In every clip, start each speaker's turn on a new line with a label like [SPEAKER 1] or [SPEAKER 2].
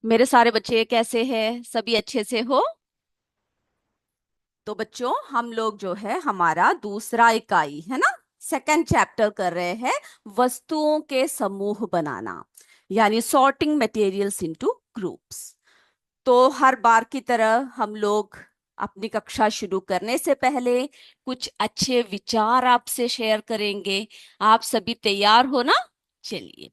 [SPEAKER 1] मेरे सारे बच्चे कैसे हैं? सभी अच्छे से हो? तो बच्चों, हम लोग जो है हमारा दूसरा इकाई है ना, सेकंड चैप्टर कर रहे हैं। वस्तुओं के समूह बनाना, यानी सॉर्टिंग मटेरियल्स इनटू ग्रुप्स। तो हर बार की तरह हम लोग अपनी कक्षा शुरू करने से पहले कुछ अच्छे विचार आपसे शेयर करेंगे। आप सभी तैयार हो ना? चलिए।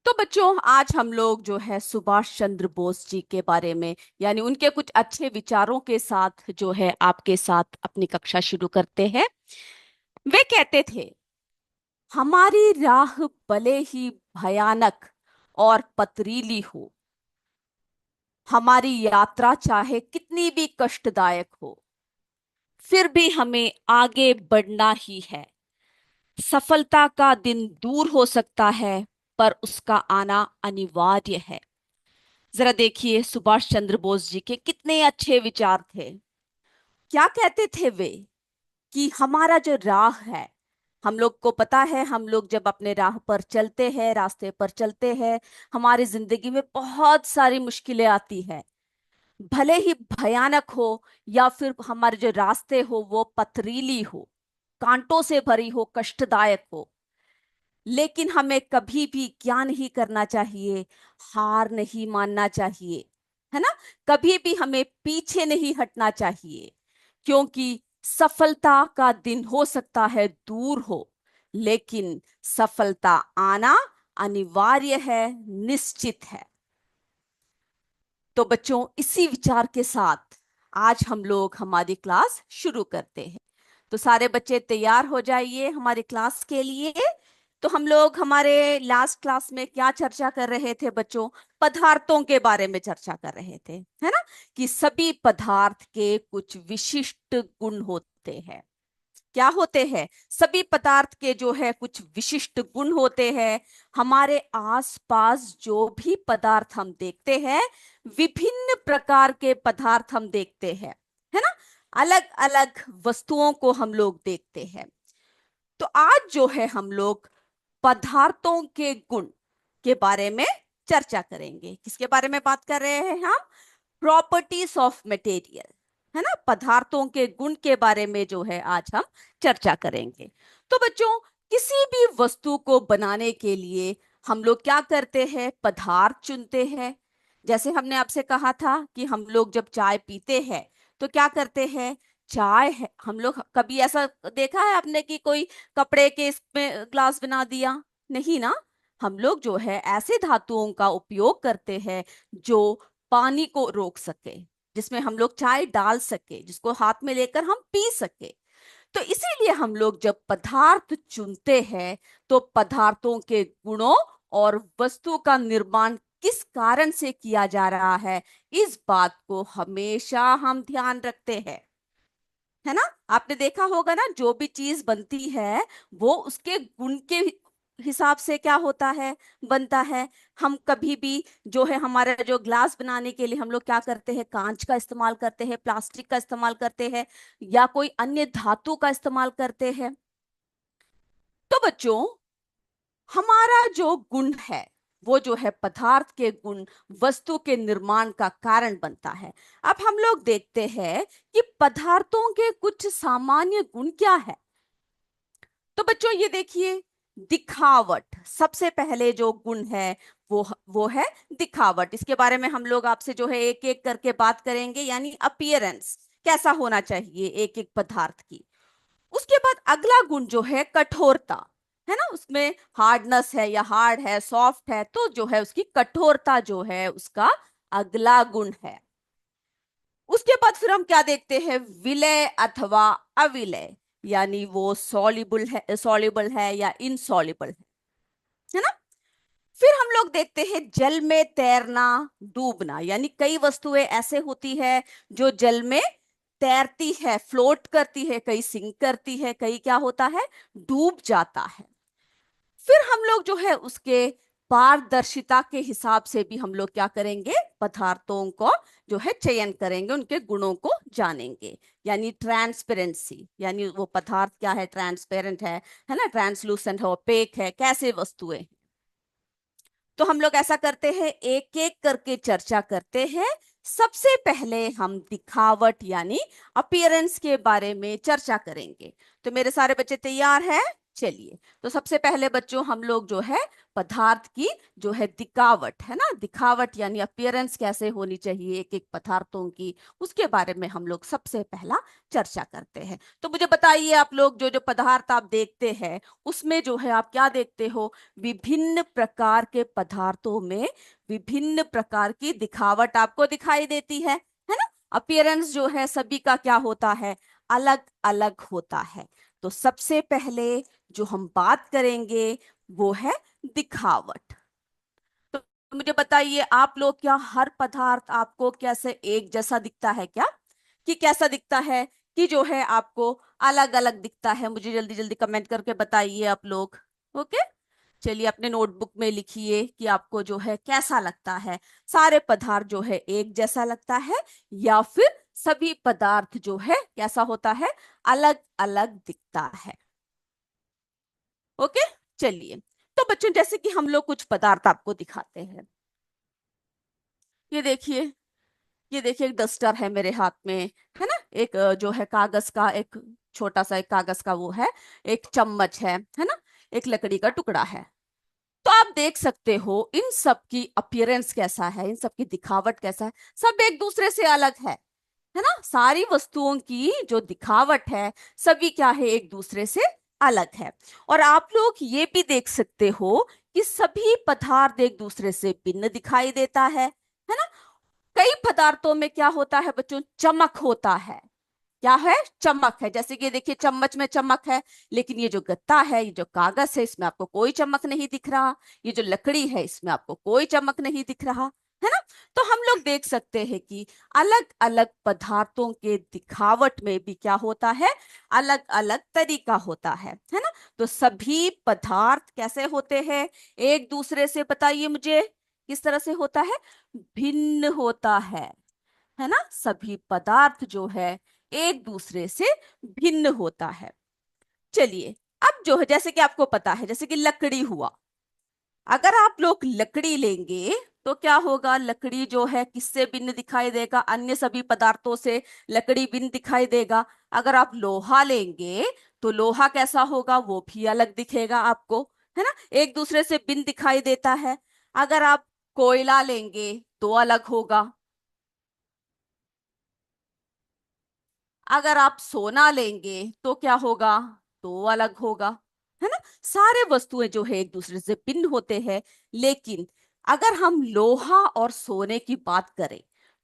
[SPEAKER 1] तो बच्चों, आज हम लोग जो है सुभाष चंद्र बोस जी के बारे में, यानी उनके कुछ अच्छे विचारों के साथ जो है आपके साथ अपनी कक्षा शुरू करते हैं। वे कहते थे, हमारी राह भले ही भयानक और पथरीली हो, हमारी यात्रा चाहे कितनी भी कष्टदायक हो, फिर भी हमें आगे बढ़ना ही है। सफलता का दिन दूर हो सकता है, पर उसका आना अनिवार्य है। जरा देखिए, सुभाष चंद्र बोस जी के कितने अच्छे विचार थे। क्या कहते थे वे? कि हमारा जो राह है, हम लोग को पता है, हम लोग जब अपने राह पर चलते हैं, रास्ते पर चलते हैं, हमारी जिंदगी में बहुत सारी मुश्किलें आती है। भले ही भयानक हो, या फिर हमारे जो रास्ते हो वो पथरीली हो, कांटों से भरी हो, कष्टदायक हो, लेकिन हमें कभी भी क्या नहीं करना चाहिए? हार नहीं मानना चाहिए, है ना? कभी भी हमें पीछे नहीं हटना चाहिए, क्योंकि सफलता का दिन हो सकता है दूर हो, लेकिन सफलता आना अनिवार्य है, निश्चित है। तो बच्चों, इसी विचार के साथ आज हम लोग हमारी क्लास शुरू करते हैं। तो सारे बच्चे तैयार हो जाइए हमारी क्लास के लिए। तो हम लोग हमारे लास्ट क्लास में क्या चर्चा कर रहे थे बच्चों? पदार्थों के बारे में चर्चा कर रहे थे, है ना? कि सभी पदार्थ के कुछ विशिष्ट गुण होते हैं। क्या होते हैं? सभी पदार्थ के जो है कुछ विशिष्ट गुण होते हैं। हमारे आसपास जो भी पदार्थ हम देखते हैं, विभिन्न प्रकार के पदार्थ हम देखते हैं, है ना? अलग अलग वस्तुओं को हम लोग देखते हैं। तो आज जो है हम लोग पदार्थों के गुण के बारे में चर्चा करेंगे। किसके बारे में बात कर रहे हैं हम? प्रॉपर्टीज ऑफ मटेरियल, है ना? पदार्थों के गुण के बारे में जो है आज हम चर्चा करेंगे। तो बच्चों, किसी भी वस्तु को बनाने के लिए हम लोग क्या करते हैं? पदार्थ चुनते हैं। जैसे हमने आपसे कहा था कि हम लोग जब चाय पीते हैं तो क्या करते हैं? चाय है, हम लोग कभी ऐसा देखा है आपने कि कोई कपड़े के इसमें ग्लास बना दिया? नहीं ना। हम लोग जो है ऐसे धातुओं का उपयोग करते हैं जो पानी को रोक सके, जिसमें हम लोग चाय डाल सके, जिसको हाथ में लेकर हम पी सके। तो इसीलिए हम लोग जब पदार्थ चुनते हैं तो पदार्थों के गुणों और वस्तु का निर्माण किस कारण से किया जा रहा है, इस बात को हमेशा हम ध्यान रखते हैं, है ना? आपने देखा होगा ना, जो भी चीज बनती है वो उसके गुण के हिसाब से क्या होता है, बनता है। हम कभी भी जो है हमारा जो ग्लास बनाने के लिए हम लोग क्या करते हैं? कांच का इस्तेमाल करते हैं, प्लास्टिक का इस्तेमाल करते हैं, या कोई अन्य धातु का इस्तेमाल करते हैं। तो बच्चों, हमारा जो गुण है, वो जो है पदार्थ के गुण वस्तु के निर्माण का कारण बनता है। अब हम लोग देखते हैं कि पदार्थों के कुछ सामान्य गुण क्या है। तो बच्चों ये देखिए, दिखावट सबसे पहले जो गुण है, वो है दिखावट। इसके बारे में हम लोग आपसे जो है एक एक करके बात करेंगे, यानी अपीयरेंस कैसा होना चाहिए एक एक पदार्थ की। उसके बाद अगला गुण जो है कठोरता, है ना? उसमें हार्डनेस है या हार्ड है, सॉफ्ट है, तो जो है उसकी कठोरता जो है उसका अगला गुण है। उसके बाद फिर हम क्या देखते हैं? विलय अथवा अविलय, यानी वो सॉल्युबल है या इनसॉल्युबल है ना? फिर हम लोग देखते हैं जल में तैरना, डूबना, यानी कई वस्तुएं ऐसे होती है जो जल में तैरती है, फ्लोट करती है, कई सिंक करती है, कई क्या होता है? डूब जाता है। फिर हम लोग जो है उसके पारदर्शिता के हिसाब से भी हम लोग क्या करेंगे? पदार्थों को जो है चयन करेंगे, उनके गुणों को जानेंगे। यानी ट्रांसपेरेंसी, यानी वो पदार्थ क्या है? ट्रांसपेरेंट है ना? ट्रांसलूसेंट है, ओपेक है, कैसे वस्तुएं। तो हम लोग ऐसा करते हैं, एक एक करके चर्चा करते हैं। सबसे पहले हम दिखावट यानी अपीयरेंस के बारे में चर्चा करेंगे। तो मेरे सारे बच्चे तैयार हैं? चलिए, तो सबसे पहले बच्चों हम लोग जो है पदार्थ की जो है दिखावट है ना, दिखावट यानी अपीयरेंस कैसे होनी चाहिए एक एक पदार्थों की, उसके बारे में हम लोग सबसे पहला चर्चा करते हैं। तो मुझे बताइए, आप लोग जो जो पदार्थ आप देखते हैं उसमें जो है आप क्या देखते हो? विभिन्न प्रकार के पदार्थों में विभिन्न प्रकार की दिखावट आपको दिखाई देती है ना। अपीयरेंस जो है सभी का क्या होता है? अलग अलग होता है। तो सबसे पहले जो हम बात करेंगे वो है दिखावट। तो मुझे बताइए, आप लोग क्या हर पदार्थ आपको कैसे एक जैसा दिखता है क्या? कि कैसा दिखता है कि जो है आपको अलग अलग दिखता है? मुझे जल्दी जल्दी कमेंट करके बताइए आप लोग। ओके, चलिए अपने नोटबुक में लिखिए कि आपको जो है कैसा लगता है। सारे पदार्थ जो है एक जैसा लगता है या फिर सभी पदार्थ जो है कैसा होता है? अलग अलग दिखता है। ओके, चलिए। तो बच्चों जैसे कि हम लोग कुछ पदार्थ आपको दिखाते हैं। ये देखिए, ये देखिए एक डस्टर है मेरे हाथ में, है ना। एक जो है कागज का एक छोटा सा एक कागज का वो है, एक चम्मच है ना, एक लकड़ी का टुकड़ा है। तो आप देख सकते हो इन सब की अपीयरेंस कैसा है, इन सब की दिखावट कैसा है? सब एक दूसरे से अलग है ना। सारी वस्तुओं की जो दिखावट है सभी क्या है? एक दूसरे से अलग है। और आप लोग ये भी देख सकते हो कि सभी पदार्थ एक दूसरे से भिन्न दिखाई देता है ना। कई पदार्थों में क्या होता है बच्चों? चमक होता है। क्या है? चमक है। जैसे कि देखिए चम्मच में चमक है, लेकिन ये जो गत्ता है, ये जो कागज है, इसमें आपको कोई चमक नहीं दिख रहा। ये जो लकड़ी है इसमें आपको कोई चमक नहीं दिख रहा, है ना। तो हम लोग देख सकते हैं कि अलग अलग पदार्थों के दिखावट में भी क्या होता है? अलग अलग तरीका होता है ना। तो सभी पदार्थ कैसे होते हैं? एक दूसरे से बताइए मुझे किस तरह से होता है? भिन्न होता है ना। सभी पदार्थ जो है एक दूसरे से भिन्न होता है। चलिए, अब जो है जैसे कि आपको पता है, जैसे कि लकड़ी हुआ। अगर आप लोग लकड़ी लेंगे तो क्या होगा? लकड़ी जो है किससे भिन्न दिखाई देगा? अन्य सभी पदार्थों से लकड़ी भिन्न दिखाई देगा। अगर आप लोहा लेंगे तो लोहा कैसा होगा? वो भी अलग दिखेगा आपको, है ना। एक दूसरे से भिन्न दिखाई देता है। अगर आप कोयला लेंगे तो अलग होगा। अगर आप सोना लेंगे तो क्या होगा? तो अलग होगा, है ना। सारे वस्तुएं जो है एक दूसरे से भिन्न होते हैं। लेकिन अगर हम लोहा और सोने की बात करें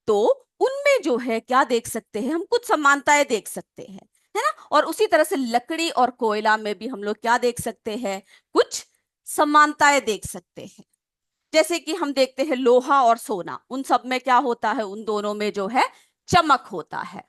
[SPEAKER 1] तो उनमें जो है क्या देख सकते हैं? हम कुछ समानताएं देख सकते हैं, है ना। और उसी तरह से लकड़ी और कोयला में भी हम लोग क्या देख सकते हैं? कुछ समानताएं देख सकते हैं। जैसे कि हम देखते हैं लोहा और सोना, उन सब में क्या होता है? उन दोनों में जो है चमक होता है।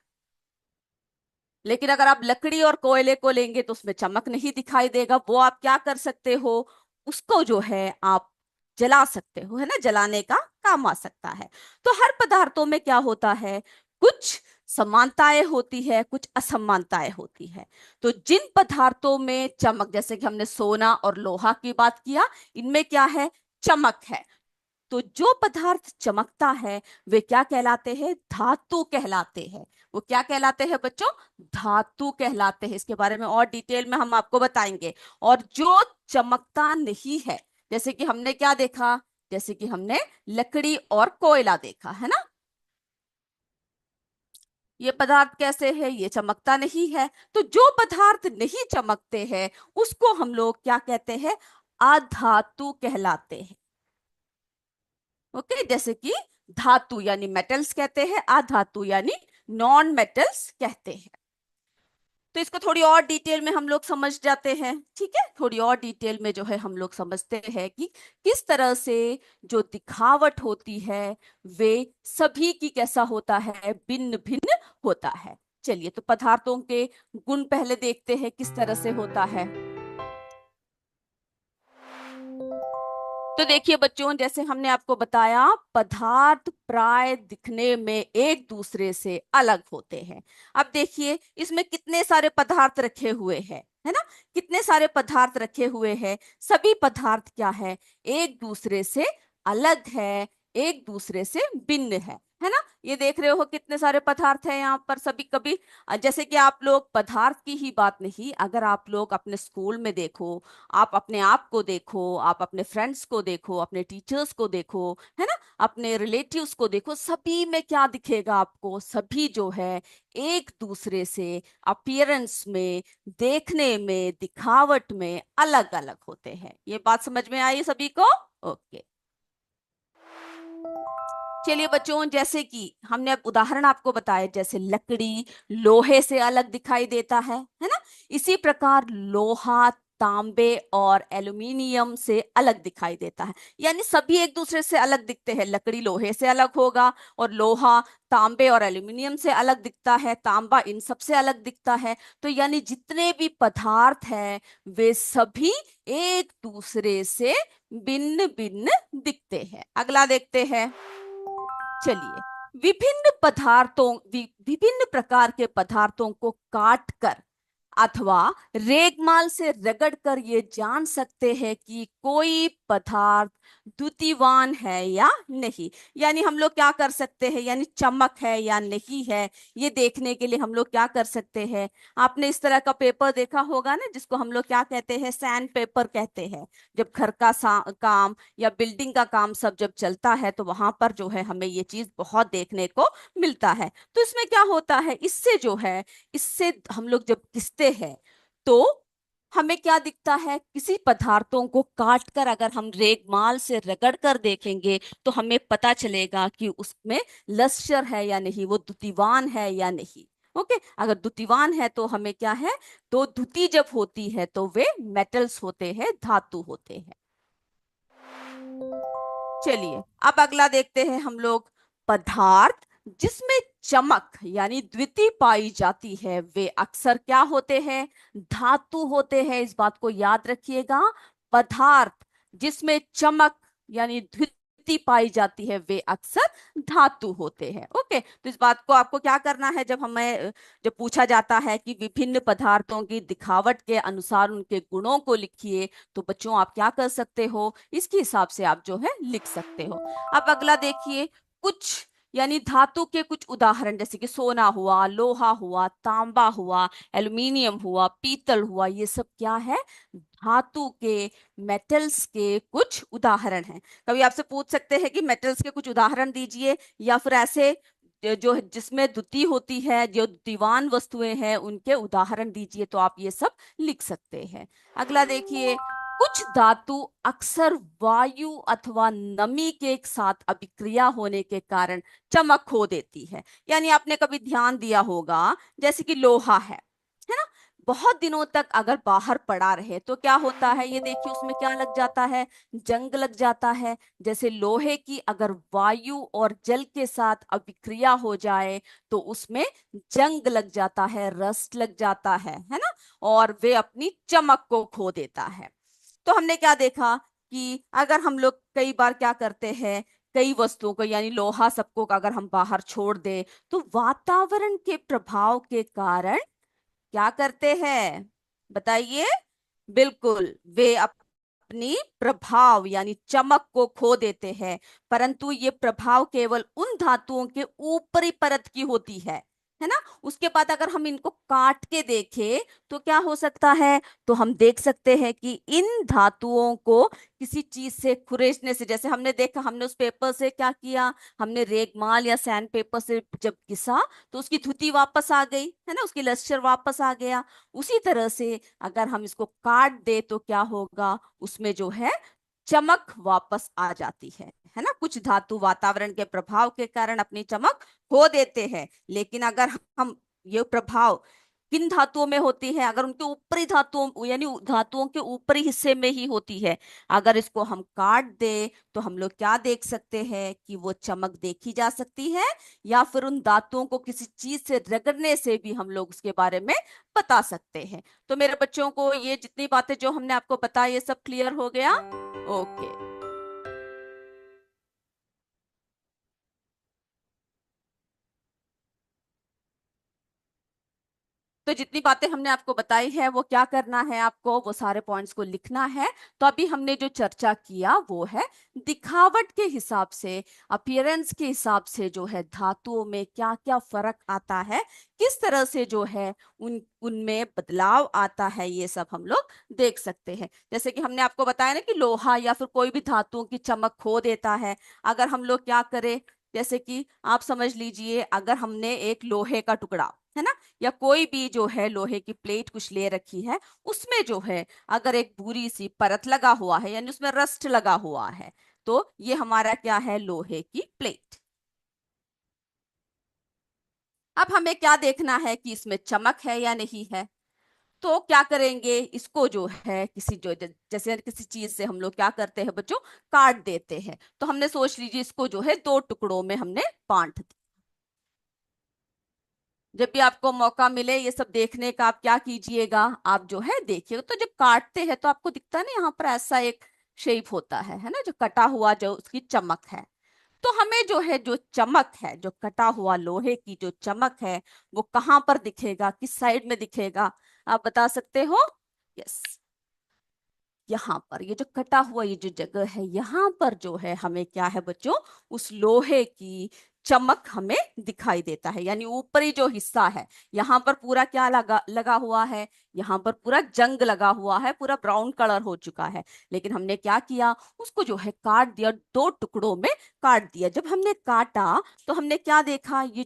[SPEAKER 1] लेकिन अगर आप लकड़ी और कोयले को लेंगे तो उसमें चमक नहीं दिखाई देगा। वो आप क्या कर सकते हो? उसको जो है आप जला सकते हो, है ना। जलाने का काम आ सकता है। तो हर पदार्थों में क्या होता है? कुछ समानताएं होती है, कुछ असमानताएं होती है। तो जिन पदार्थों में चमक, जैसे कि हमने सोना और लोहा की बात किया, इनमें क्या है? चमक है। तो जो पदार्थ चमकता है वे क्या कहलाते हैं? धातु कहलाते हैं। वो क्या कहलाते हैं बच्चों? धातु कहलाते हैं। इसके बारे में और डिटेल में हम आपको बताएंगे। और जो चमकता नहीं है, जैसे कि हमने क्या देखा? जैसे कि हमने लकड़ी और कोयला देखा, है ना। ये पदार्थ कैसे है? ये चमकता नहीं है। तो जो पदार्थ नहीं चमकते हैं उसको हम लोग क्या कहते हैं? अधातु कहलाते हैं। ओके, जैसे कि धातु यानी मेटल्स कहते हैं, अधातु यानी नॉन मेटल्स कहते हैं। तो इसको थोड़ी और डिटेल में हम लोग समझ जाते हैं, ठीक है। थोड़ी और डिटेल में जो है हम लोग समझते हैं कि किस तरह से जो दिखावट होती है वे सभी की कैसा होता है? भिन्न भिन्न होता है। चलिए, तो पदार्थों के गुण पहले देखते हैं किस तरह से होता है। तो देखिए बच्चों, जैसे हमने आपको बताया पदार्थ प्राय दिखने में एक दूसरे से अलग होते हैं। अब देखिए इसमें कितने सारे पदार्थ रखे हुए हैं, है ना। कितने सारे पदार्थ रखे हुए हैं, सभी पदार्थ क्या है, एक दूसरे से अलग है, एक दूसरे से भिन्न है ना। ये देख रहे हो कितने सारे पदार्थ हैं यहाँ पर सभी। कभी जैसे कि आप लोग पदार्थ की ही बात नहीं, अगर आप लोग अपने स्कूल में देखो, आप अपने आप को देखो, आप अपने फ्रेंड्स को देखो, अपने टीचर्स को देखो, है ना, अपने रिलेटिव्स को देखो, सभी में क्या दिखेगा आपको, सभी जो है एक दूसरे से अपीयरेंस में, देखने में, दिखावट में अलग अलग होते हैं। ये बात समझ में आई सभी को? ओके। चलिए बच्चों, जैसे कि हमने अब उदाहरण आपको बताया, जैसे लकड़ी लोहे से अलग दिखाई देता है ना, इसी प्रकार लोहा तांबे और एल्यूमिनियम से अलग दिखाई देता है। यानी सभी एक दूसरे से अलग दिखते हैं। लकड़ी लोहे से अलग होगा, और लोहा तांबे और एल्यूमिनियम से अलग दिखता है, तांबा इन सब से अलग दिखता है। तो यानी जितने भी पदार्थ हैं वे सभी एक दूसरे से भिन्न भिन्न दिखते हैं। अगला देखते हैं। चलिए, विभिन्न प्रकार के पदार्थों को काट कर अथवा रेगमाल से रगड़कर ये जान सकते हैं कि कोई पदार्थ द्युतिवान है या नहीं। यानी हम लोग क्या कर सकते हैं, यानी चमक है या नहीं है, ये देखने के लिए हम लोग क्या कर सकते हैं। आपने इस तरह का पेपर देखा होगा ना, जिसको हम लोग क्या कहते हैं, सैंड पेपर कहते हैं। जब घर का काम या बिल्डिंग का काम सब जब चलता है तो वहां पर जो है हमें ये चीज बहुत देखने को मिलता है। तो इसमें क्या होता है, इससे जो है, इससे हम लोग जब घिसते हैं तो हमें क्या दिखता है, किसी पदार्थों को काट कर अगर हम रेगमाल से रगड़ कर देखेंगे तो हमें पता चलेगा कि उसमें लश्यर है या नहीं, वो द्युतिवान है या नहीं। ओके, अगर द्युतिवान है तो हमें क्या है, तो द्युति जब होती है तो वे मेटल्स होते हैं, धातु होते हैं। चलिए अब अगला देखते हैं हम लोग। पदार्थ जिसमें चमक यानी द्वितीय पाई जाती है वे अक्सर क्या होते हैं, धातु होते हैं। इस बात को याद रखिएगा। पदार्थ जिसमें चमक यानी द्वितीय पाई जाती है वे अक्सर धातु होते हैं। ओके, तो इस बात को आपको क्या करना है, जब पूछा जाता है कि विभिन्न पदार्थों की दिखावट के अनुसार उनके गुणों को लिखिए, तो बच्चों आप क्या कर सकते हो, इसके हिसाब से आप जो है लिख सकते हो। अब अगला देखिए। कुछ यानी धातु के कुछ उदाहरण, जैसे कि सोना हुआ, लोहा हुआ, तांबा हुआ, एल्यूमिनियम हुआ, पीतल हुआ, ये सब क्या है, धातु के, मेटल्स के कुछ उदाहरण हैं। कभी आपसे पूछ सकते हैं कि मेटल्स के कुछ उदाहरण दीजिए, या फिर ऐसे जो जिसमें द्युति होती है, जो द्युतिवान वस्तुएं हैं उनके उदाहरण दीजिए, तो आप ये सब लिख सकते हैं। अगला देखिए। कुछ धातु अक्सर वायु अथवा नमी के एक साथ अभिक्रिया होने के कारण चमक खो देती है। यानी आपने कभी ध्यान दिया होगा, जैसे कि लोहा है ना, बहुत दिनों तक अगर बाहर पड़ा रहे तो क्या होता है, ये देखिए उसमें क्या लग जाता है, जंग लग जाता है। जैसे लोहे की अगर वायु और जल के साथ अभिक्रिया हो जाए तो उसमें जंग लग जाता है, रस्ट लग जाता है ना, और वे अपनी चमक को खो देता है। तो हमने क्या देखा कि अगर हम लोग कई बार क्या करते हैं, कई वस्तुओं को यानी लोहा सबको अगर हम बाहर छोड़ दें तो वातावरण के प्रभाव के कारण क्या करते हैं, बताइए। बिल्कुल, वे अपनी प्रभाव यानी चमक को खो देते हैं। परंतु ये प्रभाव केवल उन धातुओं के ऊपरी परत की होती है ना। उसके बाद अगर हम इनको काट के देखें तो क्या हो सकता है, तो हम देख सकते हैं कि इन धातुओं को किसी चीज से खुरेदने से, जैसे हमने देखा, हमने उस पेपर से क्या किया, हमने रेगमाल या सैंड पेपर से जब घिसा तो उसकी धुती वापस आ गई, है ना, उसकी लश्कर वापस आ गया। उसी तरह से अगर हम इसको काट दे तो क्या होगा, उसमें जो है चमक वापस आ जाती है ना। कुछ धातु वातावरण के प्रभाव के कारण अपनी चमक खो देते हैं, लेकिन अगर हम ये प्रभाव किन धातुओं में होती है, अगर उनके ऊपरी धातुओं यानी धातुओं के ऊपरी हिस्से में ही होती है, अगर इसको हम काट दे तो हम लोग क्या देख सकते हैं कि वो चमक देखी जा सकती है, या फिर उन धातुओं को किसी चीज से रगड़ने से भी हम लोग उसके बारे में बता सकते हैं। तो मेरे बच्चों को ये जितनी बातें जो हमने आपको बताई ये सब क्लियर हो गया? ओके। तो जितनी बातें हमने आपको बताई है वो क्या करना है, आपको वो सारे पॉइंट्स को लिखना है। तो अभी हमने जो चर्चा किया वो है दिखावट के हिसाब से, अपीयरेंस के हिसाब से जो है धातुओं में क्या क्या फर्क आता है, किस तरह से जो है उनमें बदलाव आता है, ये सब हम लोग देख सकते हैं। जैसे कि हमने आपको बताया ना कि लोहा या फिर कोई भी धातुओं की चमक खो देता है। अगर हम लोग क्या करें, जैसे कि आप समझ लीजिए, अगर हमने एक लोहे का टुकड़ा है ना, या कोई भी जो है लोहे की प्लेट कुछ ले रखी है, उसमें जो है अगर एक बुरी सी परत लगा हुआ है, यानी उसमें रस्ट लगा हुआ है, तो ये हमारा क्या है, लोहे की प्लेट। अब हमें क्या देखना है कि इसमें चमक है या नहीं है। तो क्या करेंगे, इसको जो है किसी जो जैसे किसी चीज से हम लोग क्या करते हैं बच्चों, काट देते हैं। तो हमने सोच लीजिए इसको जो है दो टुकड़ों में हमने बांट दिया। जब भी आपको मौका मिले ये सब देखने का, आप क्या कीजिएगा, आप जो है देखिएगा। तो जब काटते हैं तो आपको दिखता है ना, यहाँ पर ऐसा एक शेप होता है ना, जो कटा हुआ, जो उसकी चमक है। तो हमें जो है, जो चमक है, जो कटा हुआ लोहे की जो चमक है, वो कहाँ पर दिखेगा, किस साइड में दिखेगा, आप बता सकते हो? यस, यहाँ पर, ये जो कटा हुआ ये जो जगह है, यहाँ पर जो है हमें क्या है बच्चों, उस लोहे की चमक हमें दिखाई देता है। यानी ऊपरी जो हिस्सा है, यहाँ पर पूरा क्या लगा लगा हुआ है, यहाँ पर पूरा जंग लगा हुआ है, पूरा ब्राउन कलर हो चुका है। लेकिन हमने क्या किया, उसको जो है काट दिया, दो टुकड़ों में काट दिया। जब हमने काटा तो हमने क्या देखा, ये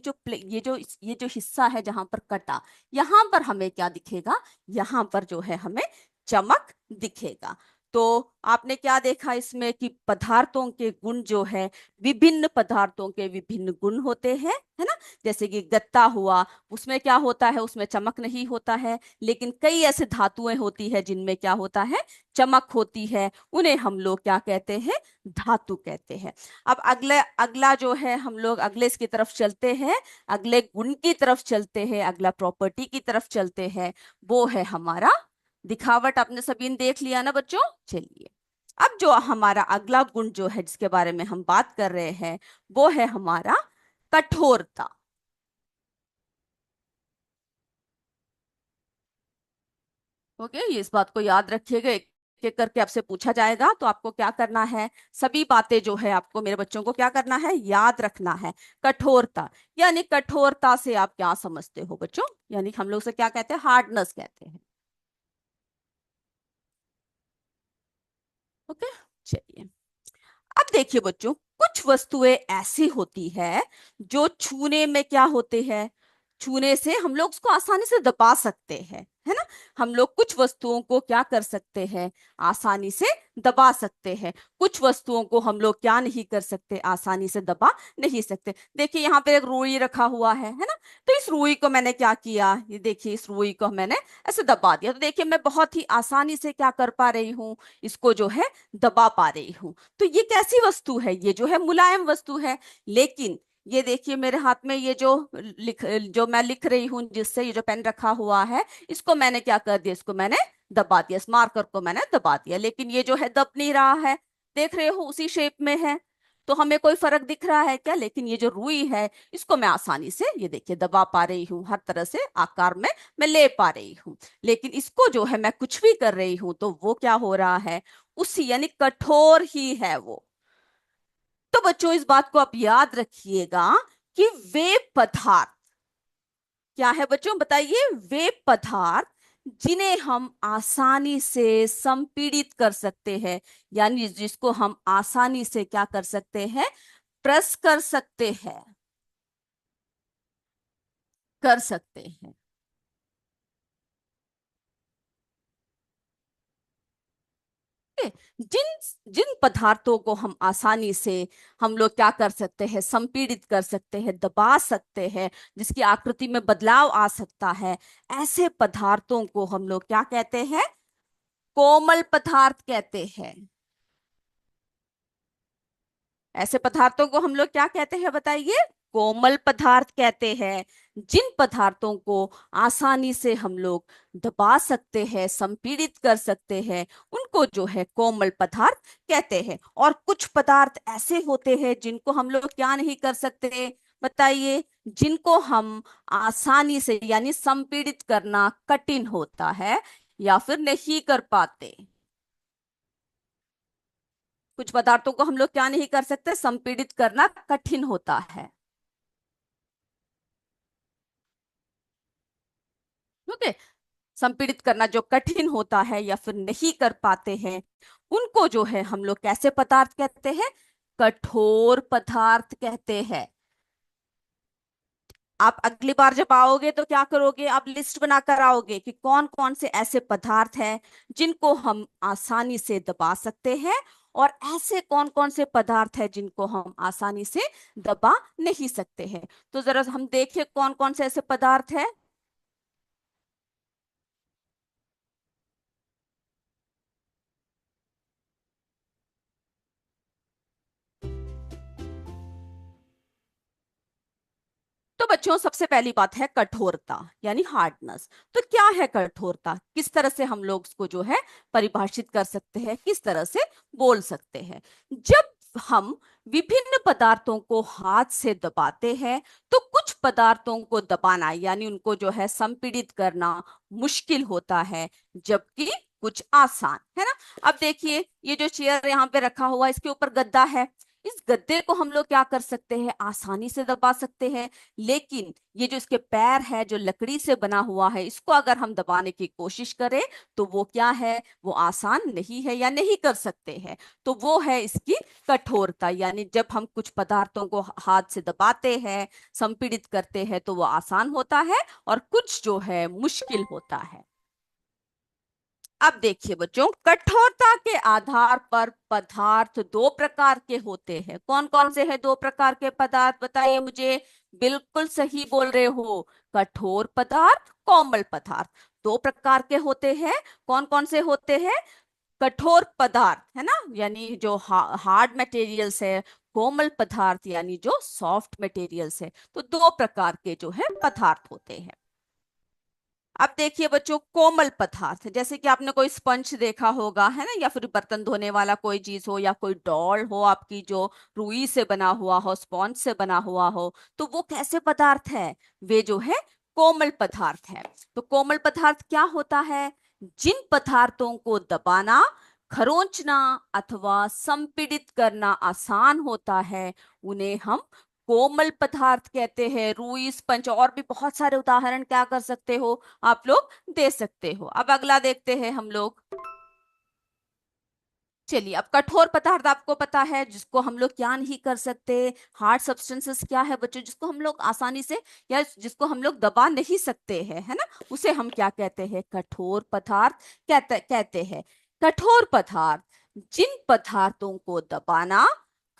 [SPEAKER 1] जो हिस्सा है जहां पर कटा, यहाँ पर हमें क्या दिखेगा, यहाँ पर जो है हमें चमक दिखेगा। तो आपने क्या देखा इसमें कि पदार्थों के गुण जो है, विभिन्न पदार्थों के विभिन्न गुण होते हैं, है ना। जैसे कि गत्ता हुआ, उसमें क्या होता है, उसमें चमक नहीं होता है। लेकिन कई ऐसे धातुएं होती है जिनमें क्या होता है, चमक होती है। उन्हें हम लोग क्या कहते हैं, धातु कहते हैं। अब अगले अगला जो है, हम लोग अगले इसकी तरफ चलते हैं, अगले गुण की तरफ चलते हैं, अगला प्रॉपर्टी की तरफ चलते हैं। वो है हमारा दिखावट। आपने सभी ने देख लिया ना बच्चों। चलिए, अब जो हमारा अगला गुण जो है, जिसके बारे में हम बात कर रहे हैं, वो है हमारा कठोरता। ओके, ये इस बात को याद रखिएगा, एक एक करके आपसे पूछा जाएगा। तो आपको क्या करना है, सभी बातें जो है आपको, मेरे बच्चों को क्या करना है, याद रखना है। कठोरता, यानी कठोरता से आप क्या समझते हो बच्चों, यानी हम लोग से क्या कहते हैं, हार्डनेस कहते हैं। ओके, चलिए, अब देखिए बच्चों, कुछ वस्तुएं ऐसी होती है जो छूने में क्या होते हैं, छूने से हम लोग उसको आसानी से दबा सकते हैं, है ना। हम लोग कुछ वस्तुओं को क्या कर सकते हैं, आसानी से दबा सकते हैं। कुछ वस्तुओं को हम लोग क्या नहीं कर सकते, आसानी से दबा नहीं सकते। देखिए यहाँ पे एक रुई रखा हुआ है ना। तो इस रुई को मैंने क्या किया, ये देखिए, इस रुई को मैंने ऐसे दबा दिया। तो देखिए मैं बहुत ही आसानी से क्या कर पा रही हूँ, इसको जो है दबा पा रही हूँ। तो ये कैसी वस्तु है, ये जो है मुलायम वस्तु है। लेकिन ये देखिए मेरे हाथ में ये जो मैं लिख रही हूँ, जिससे ये जो पेन रखा हुआ है, इसको मैंने क्या कर दिया, इसको मैंने दबा दिया, इस मार्कर को मैंने दबा दिया। लेकिन ये जो है दब नहीं रहा है, देख रहे हो उसी शेप में है। तो हमें कोई फर्क दिख रहा है क्या? लेकिन ये जो रुई है, इसको मैं आसानी से ये देखिए दबा पा रही हूँ, हर तरह से आकार में मैं ले पा रही हूँ। लेकिन इसको जो है मैं कुछ भी कर रही हूँ तो वो क्या हो रहा है, उसी यानी कठोर ही है वो। तो बच्चों इस बात को आप याद रखिएगा कि वे पदार्थ क्या है बच्चों, बताइए, वे पदार्थ जिन्हें हम आसानी से संपीड़ित कर सकते हैं, यानी जिसको हम आसानी से क्या कर सकते हैं, प्रेस कर सकते हैं, कर सकते हैं। ठीक है? जिन जिन पदार्थों को हम आसानी से हम लोग क्या कर सकते हैं, संपीड़ित कर सकते हैं, दबा सकते हैं, जिसकी आकृति में बदलाव आ सकता है, ऐसे पदार्थों को हम लोग क्या कहते हैं, कोमल पदार्थ कहते हैं। ऐसे पदार्थों को हम लोग क्या कहते हैं, बताइए, कोमल पदार्थ कहते हैं। जिन पदार्थों को आसानी से हम लोग दबा सकते हैं, संपीड़ित कर सकते हैं, उनको जो है कोमल पदार्थ कहते हैं। और कुछ पदार्थ ऐसे होते हैं जिनको हम लोग क्या नहीं कर सकते, बताइए, जिनको हम आसानी से यानी संपीड़ित करना कठिन होता है या फिर नहीं कर पाते। कुछ पदार्थों को हम लोग क्या नहीं कर सकते, संपीड़ित करना कठिन होता है। ओके। संपीड़ित करना जो कठिन होता है या फिर नहीं कर पाते हैं, उनको जो है हम लोग कैसे पदार्थ कहते हैं, कठोर पदार्थ कहते हैं। आप अगली बार जब आओगे तो क्या करोगे, आप लिस्ट बनाकर आओगे कि कौन कौन से ऐसे पदार्थ हैं जिनको हम आसानी से दबा सकते हैं, और ऐसे कौन कौन से पदार्थ हैं जिनको हम आसानी से दबा नहीं सकते हैं। तो जरा हम देखें कौन कौन से ऐसे पदार्थ हैं। तो बच्चों, सबसे पहली बात है कठोरता यानी हार्डनेस। तो क्या है कठोरता, किस तरह से हम लोग उसको जो है परिभाषित कर सकते हैं, किस तरह से बोल सकते हैं। जब हम विभिन्न पदार्थों को हाथ से दबाते हैं तो कुछ पदार्थों को दबाना यानी उनको जो है संपीड़ित करना मुश्किल होता है, जबकि कुछ आसान है ना। अब देखिए, ये जो चेयर यहाँ पे रखा हुआ है, इसके ऊपर गद्दा है। इस गद्दे को हम लोग क्या कर सकते हैं, आसानी से दबा सकते हैं। लेकिन ये जो इसके पैर है जो लकड़ी से बना हुआ है, इसको अगर हम दबाने की कोशिश करें तो वो क्या है, वो आसान नहीं है या नहीं कर सकते हैं। तो वो है इसकी कठोरता, यानी जब हम कुछ पदार्थों को हाथ से दबाते हैं, संपीड़ित करते हैं, तो वो आसान होता है और कुछ जो है मुश्किल होता है। अब देखिए बच्चों, कठोरता के आधार पर पदार्थ दो प्रकार के होते हैं। कौन कौन से हैं दो प्रकार के पदार्थ, बताइए मुझे। बिल्कुल सही बोल रहे हो, कठोर पदार्थ, कोमल पदार्थ। दो प्रकार के होते हैं। कौन कौन से होते हैं, कठोर पदार्थ है ना, यानी जो हार्ड मटेरियल्स है। कोमल पदार्थ यानी जो सॉफ्ट मटेरियल्स है। तो दो प्रकार के जो है पदार्थ होते हैं। अब देखिए बच्चों, कोमल पदार्थ जैसे कि आपने कोई स्पंज देखा होगा है ना, या फिर बर्तन धोने वाला कोई चीज हो, या कोई डॉल हो आपकी जो रुई से बना हुआ हो, स्पंज से बना हुआ हो, तो वो कैसे पदार्थ है, वे जो है कोमल पदार्थ है। तो कोमल पदार्थ क्या होता है, जिन पदार्थों को दबाना, खरोंचना अथवा संपीड़ित करना आसान होता है, उन्हें हम कोमल पदार्थ कहते हैं। रुई, स्पंज और भी बहुत सारे उदाहरण क्या कर सकते हो आप लोग, दे सकते हो। अब अगला देखते हैं हम लोग। चलिए, अब कठोर पदार्थ आपको पता है जिसको हम लोग क्या नहीं कर सकते। हार्ड सब्सटेंसेस क्या है बच्चों, जिसको हम लोग आसानी से या जिसको हम लोग दबा नहीं सकते हैं, है ना, उसे हम क्या कहते हैं, कठोर पदार्थ कहते कहते हैं। कठोर पदार्थ, जिन पदार्थों को दबाना,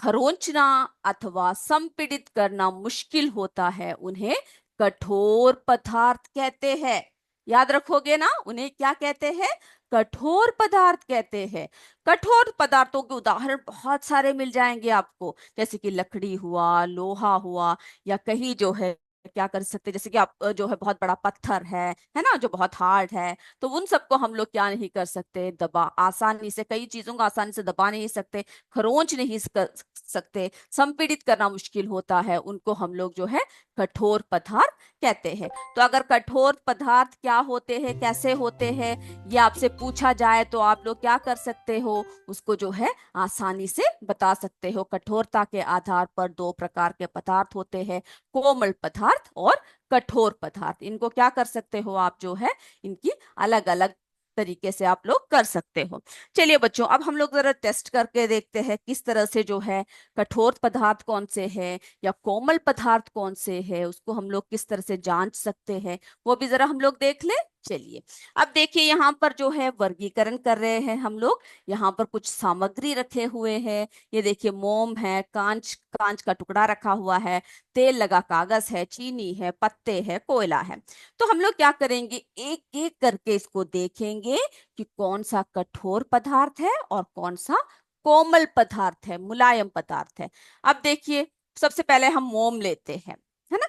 [SPEAKER 1] खरोंचना अथवा संपीड़ित करना मुश्किल होता है, उन्हें कठोर पदार्थ कहते हैं। याद रखोगे ना, उन्हें क्या कहते हैं, कठोर पदार्थ कहते हैं। कठोर पदार्थों के उदाहरण बहुत सारे मिल जाएंगे आपको, जैसे कि लकड़ी हुआ, लोहा हुआ, या कहीं जो है क्या कर सकते हैं, जैसे कि आप जो है बहुत बड़ा पत्थर है ना, जो बहुत हार्ड है। तो उन सबको हम लोग क्या नहीं कर सकते, दबा आसानी से, कई चीजों को आसानी से दबा नहीं सकते, खरोंच नहीं कर सकते, संपीड़ित करना मुश्किल होता है, उनको हम लोग जो है कठोर पदार्थ कहते हैं। तो अगर कठोर पदार्थ क्या होते हैं, कैसे होते हैं, ये आपसे पूछा जाए तो आप लोग क्या कर सकते हो, उसको जो है आसानी से बता सकते हो। कठोरता के आधार पर दो प्रकार के पदार्थ होते हैं, कोमल पदार्थ और कठोर पदार्थ। इनको क्या कर सकते हो आप जो है, इनकी अलग अलग तरीके से आप लोग कर सकते हो। चलिए बच्चों, अब हम लोग जरा टेस्ट करके देखते हैं किस तरह से जो है कठोर पदार्थ कौन से हैं या कोमल पदार्थ कौन से हैं, उसको हम लोग किस तरह से जांच सकते हैं, वो भी जरा हम लोग देख ले। चलिए, अब देखिए यहाँ पर जो है वर्गीकरण कर रहे हैं हम लोग। यहाँ पर कुछ सामग्री रखे हुए हैं। ये देखिए, मोम है, कांच कांच का टुकड़ा रखा हुआ है, तेल लगा कागज है, चीनी है, पत्ते है, कोयला है। तो हम लोग क्या करेंगे, एक एक करके इसको देखेंगे कि कौन सा कठोर पदार्थ है और कौन सा कोमल पदार्थ है, मुलायम पदार्थ है। अब देखिए, सबसे पहले हम मोम लेते हैं, है ना।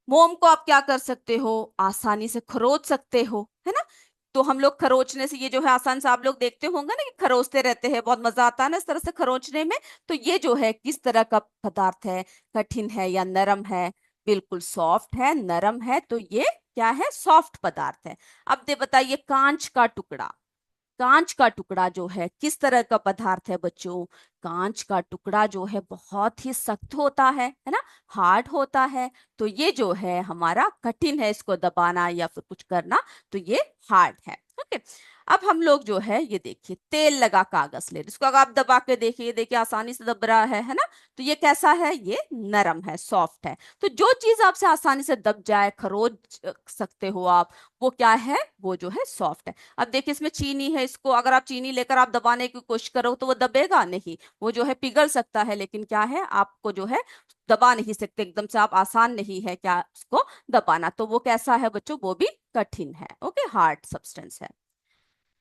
[SPEAKER 1] मोम को आप क्या कर सकते हो, आसानी से खरोच सकते हो, है ना। तो हम लोग खरोचने से, ये जो है आसान से आप लोग देखते होंगे ना कि खरोचते रहते हैं, बहुत मजा आता है ना इस तरह से खरोचने में। तो ये जो है किस तरह का पदार्थ है, कठिन है या नरम है? बिल्कुल सॉफ्ट है, नरम है, तो ये क्या है? सॉफ्ट पदार्थ है। अब दे बताइए, कांच का टुकड़ा, कांच का टुकड़ा जो है किस तरह का पदार्थ है बच्चों? कांच का टुकड़ा जो है बहुत ही सख्त होता है ना, हार्ड होता है। तो ये जो है हमारा कठिन है, इसको दबाना या फिर कुछ करना, तो ये हार्ड है। ओके। अब हम लोग जो है ये देखिए, तेल लगा कागज ले, इसको अगर आप दबा के देखिए, ये देखिए आसानी से दब रहा है ना? तो ये कैसा है? ये नरम है, सॉफ्ट है। तो जो चीज आपसे आसानी से दब जाए, खरोच सकते हो आप, वो क्या है? वो जो है सॉफ्ट है। अब देखिए इसमें चीनी है, इसको अगर आप चीनी लेकर आप दबाने की कोशिश करो तो वो दबेगा नहीं, वो जो है पिघल सकता है, लेकिन क्या है, आपको जो है दबा नहीं सकते एकदम से आप, आसान नहीं है क्या उसको दबाना। तो वो कैसा है बच्चों? वो भी कठिन है। ओके, हार्ड सब्सटेंस है।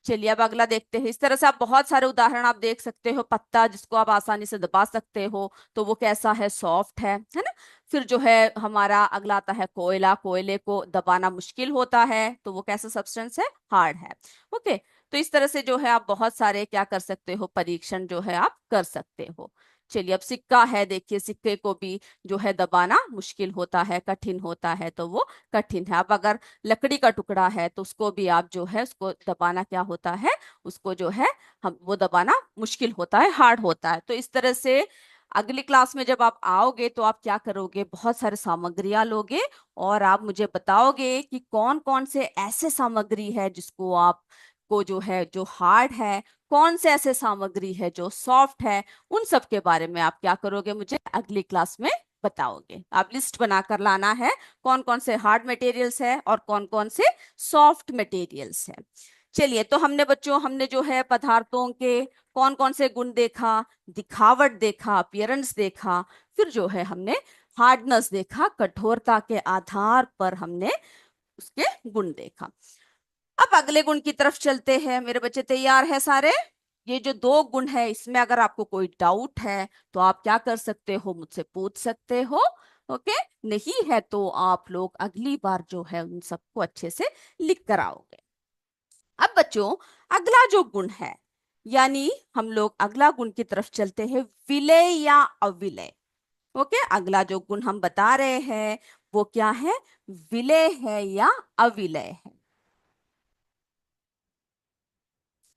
[SPEAKER 1] चलिए अब अगला देखते हैं। इस तरह से आप बहुत सारे उदाहरण आप देख सकते हो। पत्ता जिसको आप आसानी से दबा सकते हो, तो वो कैसा है? सॉफ्ट है ना? फिर जो है हमारा अगला आता है कोयला, कोयले को दबाना मुश्किल होता है, तो वो कैसा सब्सटेंस है? हार्ड है। ओके। तो इस तरह से जो है आप बहुत सारे क्या कर सकते हो, परीक्षण जो है आप कर सकते हो। चलिए अब सिक्का है, देखिए सिक्के को भी जो है दबाना मुश्किल होता है, कठिन होता है, तो वो कठिन है। अब अगर लकड़ी का टुकड़ा है तो उसको भी आप जो है उसको दबाना क्या होता है? उसको जो है हम वो दबाना मुश्किल होता है, हार्ड होता है। तो इस तरह से अगली क्लास में जब आप आओगे तो आप क्या करोगे? बहुत सारे सामग्रियां लोगे और आप मुझे बताओगे कि कौन कौन से ऐसे सामग्री है जिसको आप को जो है जो हार्ड है, कौन से ऐसे सामग्री है जो सॉफ्ट है। उन सब के बारे में आप क्या करोगे? मुझे अगली क्लास में बताओगे। आप लिस्ट बनाकर लाना है, कौन कौन से हार्ड मटेरियल्स है और कौन कौन से सॉफ्ट मटेरियल्स है। चलिए, तो हमने बच्चों, हमने जो है पदार्थों के कौन कौन से गुण देखा? दिखावट देखा, अपीयरेंस देखा, फिर जो है हमने हार्डनेस देखा, कठोरता के आधार पर हमने उसके गुण देखा। अब अगले गुण की तरफ चलते हैं। मेरे बच्चे तैयार है सारे? ये जो दो गुण है, इसमें अगर आपको कोई डाउट है तो आप क्या कर सकते हो? मुझसे पूछ सकते हो। ओके। नहीं है तो आप लोग अगली बार जो है उन सबको अच्छे से लिख कर आओगे। अब बच्चों, अगला जो गुण है, यानी हम लोग अगला गुण की तरफ चलते हैं, विलय या अविलय। ओके, अगला जो गुण हम बता रहे हैं वो क्या है? विलय है या अविलय है।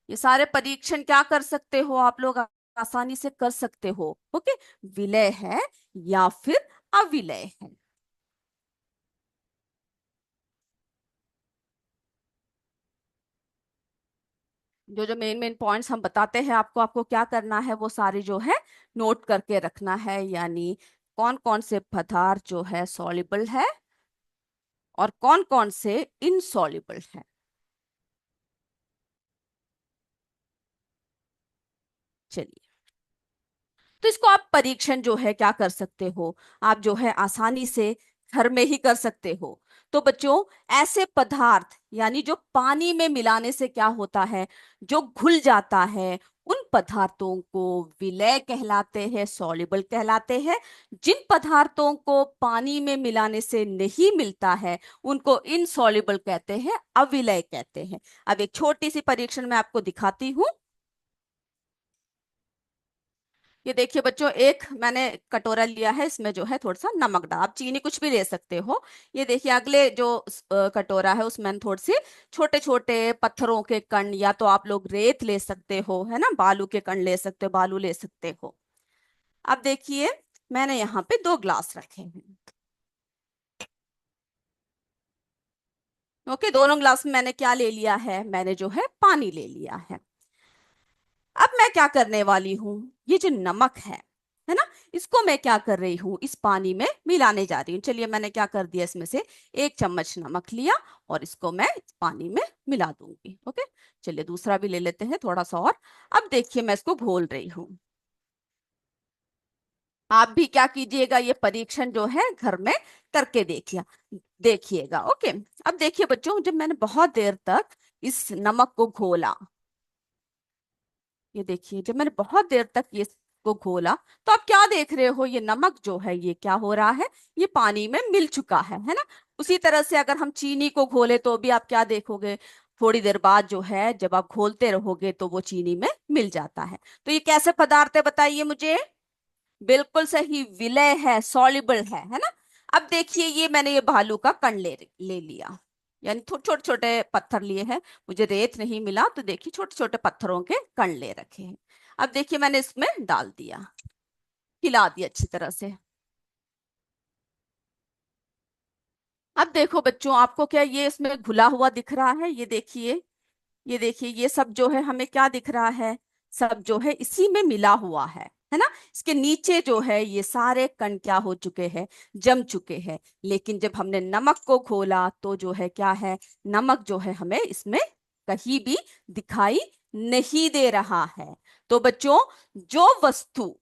[SPEAKER 1] ये सारे परीक्षण क्या कर सकते हो आप लोग? आसानी से कर सकते हो। ओके, विलय है या फिर अविलय है। जो जो मेन मेन पॉइंट्स हम बताते हैं आपको, आपको क्या करना है? वो सारे जो है नोट करके रखना है, यानी कौन कौन से पदार्थ जो है सॉल्युबल है और कौन कौन से इनसॉल्युबल है। चलिए, तो इसको आप परीक्षण जो है क्या कर सकते हो? आप जो है आसानी से घर में ही कर सकते हो। तो बच्चों, ऐसे पदार्थ यानी जो पानी में मिलाने से क्या होता है, जो घुल जाता है, उन पदार्थों को विलय कहलाते हैं, सॉल्युबल कहलाते हैं। जिन पदार्थों को पानी में मिलाने से नहीं मिलता है, उनको इनसॉल्युबल कहते हैं, अविलय कहते हैं। अब एक छोटी सी परीक्षण मैं आपको दिखाती हूँ। ये देखिए बच्चों, एक मैंने कटोरा लिया है, इसमें जो है थोड़ा सा नमक डाल, आप चीनी कुछ भी ले सकते हो। ये देखिए अगले जो कटोरा है उसमें थोड़े से छोटे छोटे पत्थरों के कण, या तो आप लोग रेत ले सकते हो, है ना, बालू के कण ले सकते हो, बालू ले सकते हो। अब देखिए, मैंने यहाँ पे 2 ग्लास रखे हैं। ओके, दोनों ग्लास में मैंने क्या ले लिया है? मैंने जो है पानी ले लिया है। अब मैं क्या करने वाली हूँ? ये जो नमक है ना, इसको मैं क्या कर रही हूँ? इस पानी में मिलाने जा रही हूँ। चलिए, मैंने क्या कर दिया, इसमें से 1 चम्मच नमक लिया और इसको मैं इस पानी में मिला दूंगी। ओके। चलिए, दूसरा भी ले लेते हैं थोड़ा सा और। अब देखिए, मैं इसको घोल रही हूँ। आप भी क्या कीजिएगा, ये परीक्षण जो है घर में करके देखिएगा। ओके। अब देखिए बच्चों, जब मैंने बहुत देर तक इस नमक को घोला, ये देखिए जब मैंने बहुत देर तक ये को घोला, तो आप क्या देख रहे हो? ये नमक जो है ये क्या हो रहा है? ये पानी में मिल चुका है ना? उसी तरह से अगर हम चीनी को घोले तो भी आप क्या देखोगे? थोड़ी देर बाद जो है जब आप घोलते रहोगे तो वो चीनी में मिल जाता है। तो ये कैसे पदार्थ है बताइए मुझे। बिल्कुल सही, विलय है, सॉल्युबल है ना। अब देखिए ये मैंने ये भालू का कण ले ले लिया, यानी छोटे छोटे पत्थर लिए हैं। मुझे रेत नहीं मिला तो देखिए छोटे छोटे पत्थरों के कण ले रखे हैं। अब देखिए मैंने इसमें डाल दिया, हिला दिया अच्छी तरह से। अब देखो बच्चों, आपको क्या ये इसमें घुला हुआ दिख रहा है? ये देखिए, ये देखिए, ये सब जो है हमें क्या दिख रहा है? सब जो है इसी में मिला हुआ है ना। इसके नीचे जो है ये सारे कण क्या हो चुके हैं? जम चुके हैं। लेकिन जब हमने नमक को घोला तो जो है क्या है? नमक जो है हमें इसमें कहीं भी दिखाई नहीं दे रहा है। तो बच्चों, जो वस्तु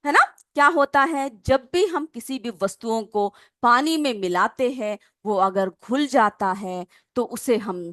[SPEAKER 1] है ना, क्या होता है जब भी हम किसी भी वस्तुओं को पानी में मिलाते हैं, वो अगर घुल जाता है तो उसे हम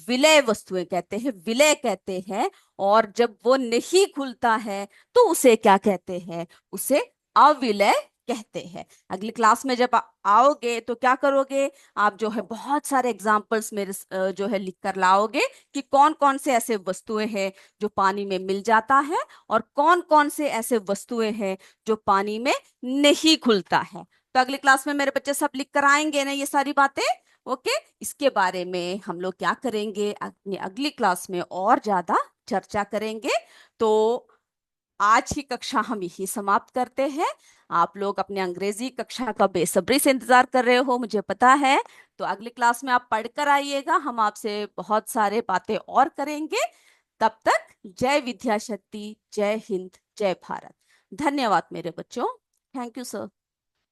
[SPEAKER 1] विलय वस्तुएं कहते हैं, विलय कहते हैं। और जब वो नहीं घुलता है तो उसे क्या कहते हैं? उसे अविलय कहते हैं। अगली क्लास में जब आओगे तो क्या करोगे? आप जो है बहुत सारे एग्जाम्पल्स मेरे जो है लिख कर लाओगे कि कौन कौन से ऐसे वस्तुएं हैं जो पानी में मिल जाता है और कौन कौन से ऐसे वस्तुएं हैं जो पानी में नहीं घुलता है। तो अगली क्लास में मेरे बच्चे सब लिख कर आएंगे ना ये सारी बातें। ओके, इसके बारे में हम लोग क्या करेंगे अपनी अगली क्लास में और ज्यादा चर्चा करेंगे। तो आज की कक्षा हम यही समाप्त करते हैं। आप लोग अपने अंग्रेजी कक्षा का बेसब्री से इंतजार कर रहे हो, मुझे पता है। तो अगली क्लास में आप पढ़कर आइएगा, हम आपसे बहुत सारे बातें और करेंगे। तब तक जय विद्या शक्ति, जय हिंद, जय भारत। धन्यवाद मेरे बच्चों। Thank you sir.